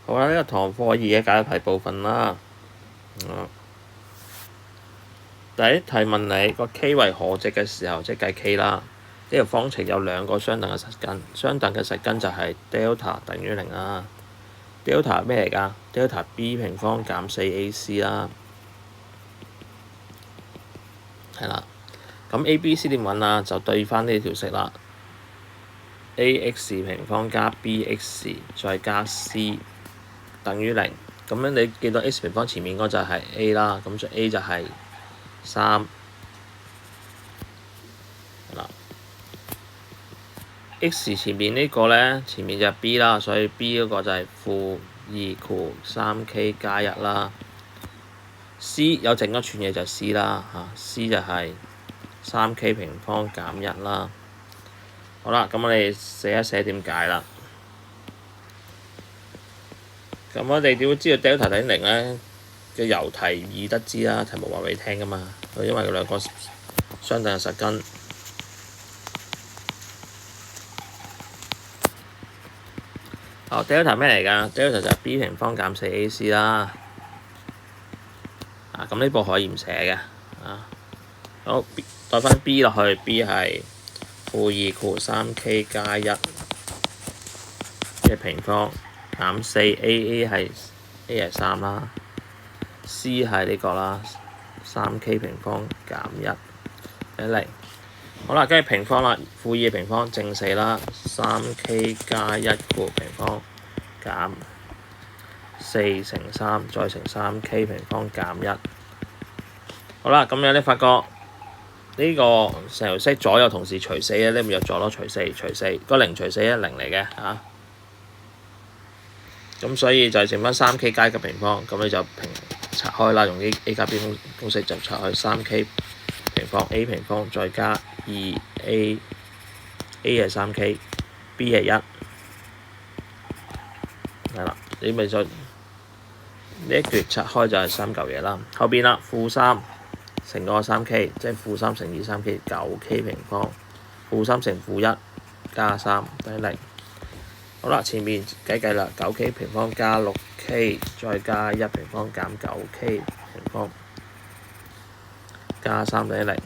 好啦，呢個堂課二嘅解題部分啦。第一題問你個 k 為可值嘅時候，即係計 k 啦。呢條方程有兩個相等嘅實根，相等嘅實根就係 delta 等於零啦。delta 咩嚟㗎 ？delta b 平方減 4ac 啦。係啦。咁 a、b、c 點揾啊？就對翻呢條式啦。ax 平方加 bx 再加 c 等於零。咁樣你見到 x 平方前面嗰就係 a 啦，咁就 a 就係3。x 前面呢個呢，前面就係 b 啦，所以 b 嗰個就係-3k 加1啦。c 有整一串嘢就係 c 啦，c 就係3k 平方減1啦。好啦，咁我哋寫一寫點解啦。咁我哋點會知道 delta 等於零呢？嘅由題已得知啦，題目話俾你聽㗎嘛。因為佢兩個相等嘅實根。delta 咩嚟㗎 ？delta 就係 b 平方減 4ac 啦。咁呢步可以唔寫嘅。好，代翻 b 落去 ，b 係-2-3k 加1嘅平方減4，a 係 3啦 ，c 係呢個啦，3k 平方減1等於0。好啦，跟住平方啦，-2嘅平方正4啦，3k 加1個平方減4乘3再乘 3k 平方減1。好啦，咁樣你發覺呢個成條式左右同時除4咧，你咪入左咯，除4個0除4係0嚟嘅嚇。咁所以就剩翻 3k 加嘅平方，咁你就拆開啦，用啲 a 加 b 公式就拆開 3k 平方 a 平方再加 2a，a 係 3k，b 係1，係啦，你咪就呢一橛拆開就係3嚿嘢啦。後邊啦，-3乘嗰個 3k， 即係-3乘以 3k 9k 平方，-3乘-1加3等於0。好啦，前面計啦，9k 平方加6k 再加1平方減 9k 平方加3等於0。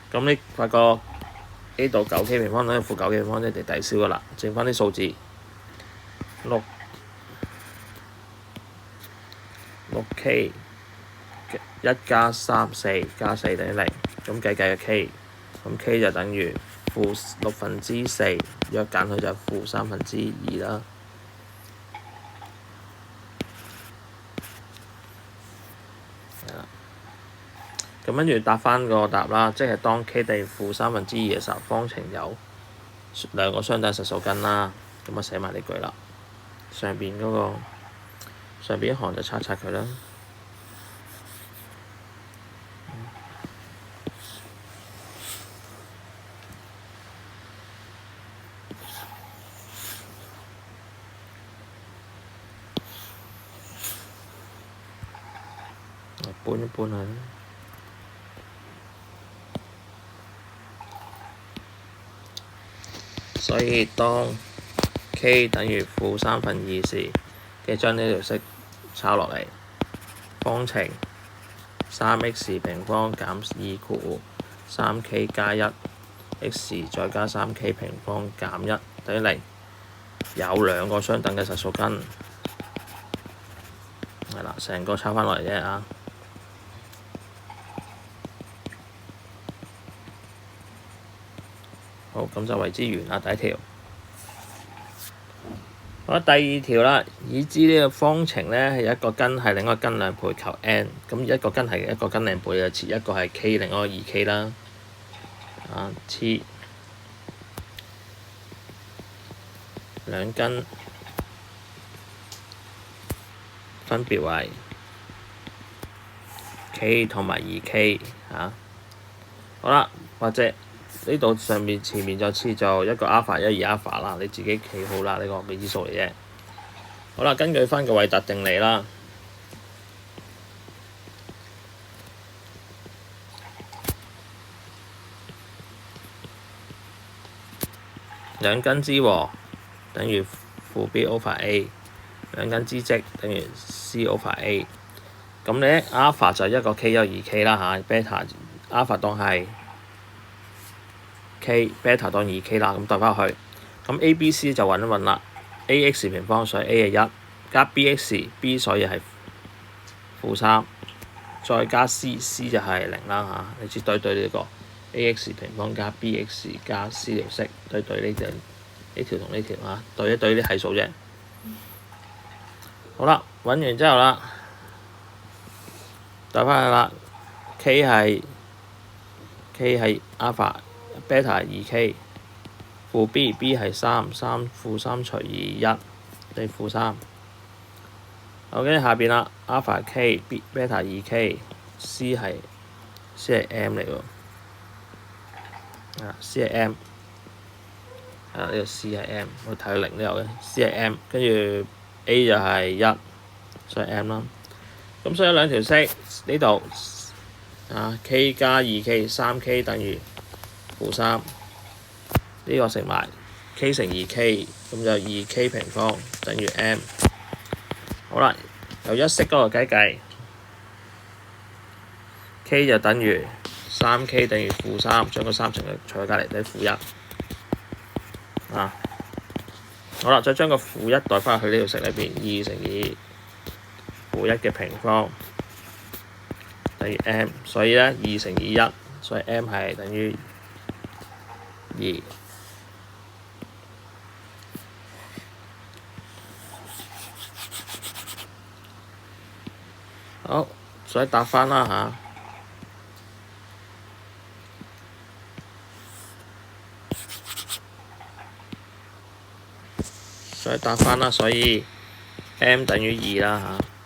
咁你發覺呢度 9k 平方等於負 9k 平方，你哋抵消噶啦，剩翻啲數字6k 1加3 4加4等於0。咁計嘅 k， 咁 k 就等於-4，約減佢就-2/3啦。咁跟住答翻個答啦，即係當 k 等於-2/3嘅時候，方程有兩個相等實數根啦。咁我寫埋呢句啦，上邊一行就擦佢啦。搬一搬佢。所以當 k 等於-2/3時，嘅將呢條式抄落嚟，方程3x 平方減2-3k 加1x 再加 3k 平方減1等於0，有兩個相等嘅實數根。係啦，成個抄翻落嚟啫啊！好，咁就為之完啦，第一條。好啦，第二條啦，已知呢個方程呢係一個根係另一個根兩倍求 n， 咁一個根係一個根兩倍就切一個係 k， 另一個2k 啦。切兩根分別為 k 同埋2k 好啦，或者呢度前面就切就一個 alpha 1 2 alpha 啦，你自己企好啦，呢個未知數嚟啫。好啦，根據翻個韋特定理啦，兩根之和等於-b over a，兩根之積等於 C over A。咁你咧 alpha 就一個 K 一個二 K 啦嚇，beta alpha 當係 K，beta 當二 K 啦，咁代翻去。咁 A、B、C 就揾一揾啦。AX 平方所以 A 係1，加 BX，B 所以係-3，再加 C，C 就係0啦嚇。你只對呢個 AX 平方加 BX 加 C 條式，對呢條同呢條嚇，對一對啲係數啫。好啦，揾完之後啦，代翻去啦。K 係 alpha，beta 係2K，負 B 係3，負3除以1等於-3。好，跟住下邊啦 ，alpha K，beta 2K，C 係 M 嚟喎。C 係 M。呢個 C 係 M， 我睇到0都有嘅。C 係 M， 跟住 A 就係1，所以 M 啦。咁所以兩條式呢度K 加 2K，3K 等於-3，呢個乘埋 K 乘 2K， 咁就 2K 平方等於 M。好啦，由一式嗰個計，K 就等於 3K 等於-3，將個3乘佢除喺隔離等於-1。好啦，再將個-1代翻去呢條式裏邊，2乘以-1嘅平方等於 M， 所以咧2乘以1，所以 M 係等於2。好，再答翻啦嚇。再答翻啦，所以 M 等於2啦嚇。